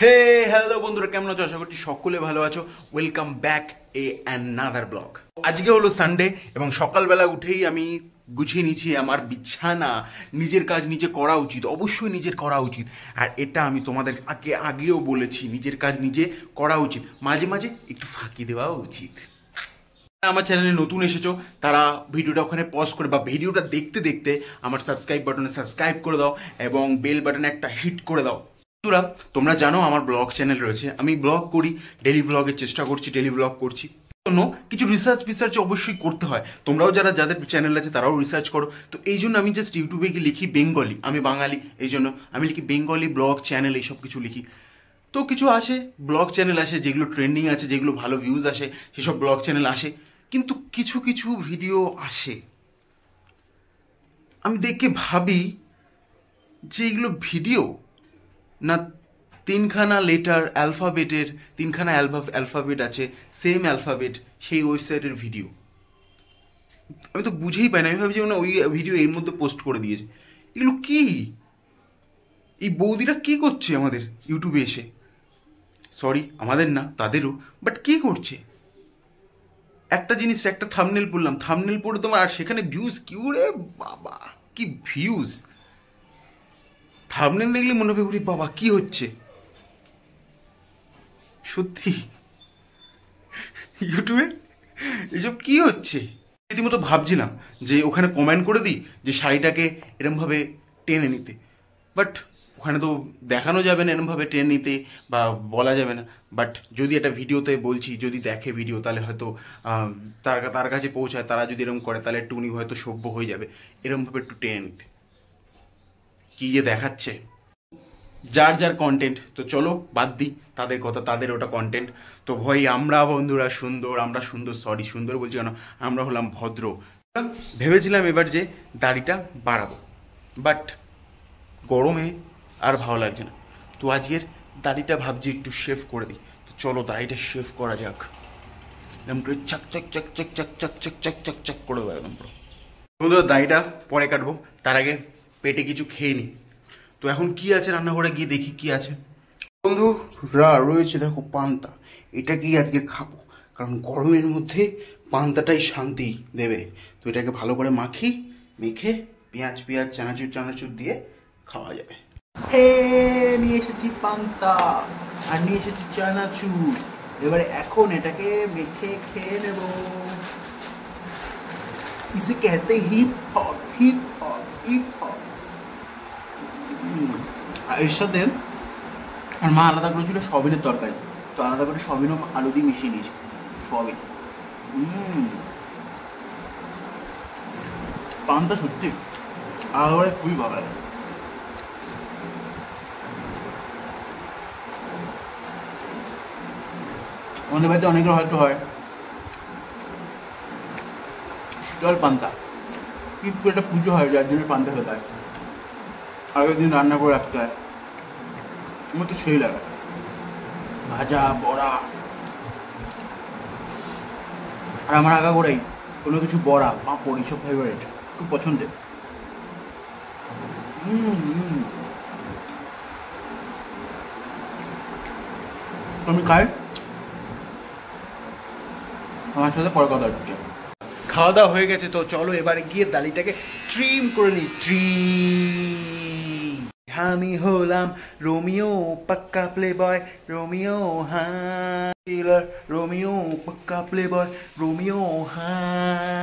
হে hello বন্ধুরা, কেমন আছো? আশা করছি সকলে ভালো আছো। Welcome back another blog. আজকে হলো সানডে এবং সকালবেলা উঠেই আমি গুছিয়ে নিচ্ছি আমার বিছানা। নিজের কাজ নিজে করা উচিত, অবশ্যই নিজের করা উচিত। আর এটা আমি তোমাদের আগেও বলেছি, নিজের কাজ নিজে করা উচিত, মাঝে মাঝে একটু ফাঁকি দেওয়া উচিত। আমার চ্যানেলে নতুন এসেছো তারা ভিডিওটা ওখানে পজ করে বা ভিডিওটা দেখতে দেখতে আমার সাবস্ক্রাইব বাটনে সাবস্ক্রাইব করে দাও এবং বেল বাটনে একটা হিট করে দাও। বন্ধুরা, তোমরা জানো আমার ব্লগ চ্যানেল রয়েছে, আমি ব্লগ করি, ডেলি ব্লগের চেষ্টা করছি, ডেলি ব্লগ করছি। জন্য কিছু রিসার্চ অবশ্যই করতে হয়। তোমরাও যাদের চ্যানেল আছে তারাও রিসার্চ করো। তো এই জন্য আমি জাস্ট ইউটিউবে গিয়ে লিখি বেঙ্গলি, আমি বাঙালি, এই জন্য আমি লিখি বেঙ্গলি ব্লগ চ্যানেল, এইসব কিছু লিখি। তো কিছু আসে, ব্লগ চ্যানেল আসে যেগুলো ট্রেন্ডিং আছে, যেগুলো ভালো ভিউজ আসে, সেসব ব্লগ চ্যানেল আসে। কিন্তু কিছু কিছু ভিডিও আসে, আমি দেখে ভাবি যে এগুলো ভিডিও না তিনখানা লেটার অ্যালফাবেটের, তিনখানা অ্যালফাবেট আছে, সেম অ্যালফাবেট, সেই ওয়েবসাইটের ভিডিও। আমি তো বুঝেই পাই না। আমি ভাবছি না ওই ভিডিও এর মধ্যে পোস্ট করে দিয়েছে। এগুলো কি? এই বৌদিরা কি করছে আমাদের ইউটিউবে এসে? সরি, আমাদের না, তাদেরও। বাট কি করছে? একটা জিনিস, একটা থাম্বনেল পড়লাম, থাম্বনেল পড়ে তোমার আর সেখানে ভিউজ কি? রে বাবা, কি ভিউজ! থাম্বনেল দেখলে মনে হবে ওরে বাবা কি হচ্ছে। সত্যি ইউটিউবে এসব কি হচ্ছে? রীতিমতো ভাবছিলাম যে ওখানে কমেন্ট করে দিই যে শাড়িটাকে এরমভাবে টেনে নিতে, বাট ওখানে তো দেখানো যাবে না এরমভাবে টেনে নিতে, বা বলা যাবে না। বাট যদি একটা ভিডিওতে বলছি, যদি দেখে ভিডিও, তাহলে হয়তো তার কাছে পৌঁছায়, তারা যদি এরকম করে তাহলে একটু উনি হয়তো সভ্য হয়ে যাবে এরমভাবে একটু টেনে নিতে। কী যে দেখাচ্ছে যার যার কন্টেন্ট। তো চলো বাদ দিই তাদের কথা, তাদের ওটা কন্টেন্ট। তো ভাই আমরা বন্ধুরা সুন্দর, আমরা সুন্দর, সরি সুন্দর বলছি কেন, আমরা হলাম ভদ্র। ভেবেছিলাম এবার যে দাড়িটা বাড়াবো, বাট গরমে আর ভালো লাগছে না। তো আজকের দাড়িটা ভাবছি একটু শেভ করে দিই। তো চলো দাড়িটা শেভ করা যাক, এরকম করে চাক চাক চাক চাক চাক চাক চাক চাক চাক চাক করে দেবো একদম পুরো। বন্ধুরা দাড়িটা পরে কাটবো, তার আগে পেটে কিছু খেয়ে নিই। তো এখন কি আছে রান্নাঘরে গিয়ে দেখি কি আছে। বন্ধুরা রয়েছে দেখো পান্তা, এটাকেই আজকে খাবো, কারণ গরমের মধ্যে পান্তাটাই শান্তি দেবে। তো এটাকে ভালো করে মেখে পেঁয়াজ চানাচুর দিয়ে খাওয়া যাবে। হে, নিয়ে এসেছি পান্তা আর নিয়ে এসেছি চানাচুর। এবারে এখন এটাকে মেখে খেয়ে নেব। ইসে कहते hip hop hip hop hip hop. আর এর সাথে আর মা আলাদা করেছিল সয়াবিনের তরকারি, তো আলাদা করে সয়াবিন ও আলু দিয়ে মিশিয়ে নিয়েছি। সয়াবিন পান্তা সত্যি আলাদা খুবই ভালো লাগে। আমাদের বাড়িতে অনেকের হয়তো হয় শীতল পান্তা, কিন্তু একটা পুজো হয় যার জন্য পান্তা খেতে হয়, আগের দিন রান্না করে রাখতে হয়। আমার তো সেই লাগে, ভাজা বড়া। আর আমার আগাগোড়াই কোনো কিছু বড়া পাঁপড় এইসব ফেভারিট, খুব পছন্দের। আমি খাই, আমার সাথে পরে কথা হচ্ছে। খাওয়া দাওয়া হয়ে গেছে, তো চলো এবারে গিয়ে দাড়িটাকে ট্রিম করে নিই। আমি হলাম রোমিও পাক্কা প্লে বয়, রোমিও হ্যাঁ রোমিও পাক্কা প্লে বয়, রোমিও হ্যাঁ।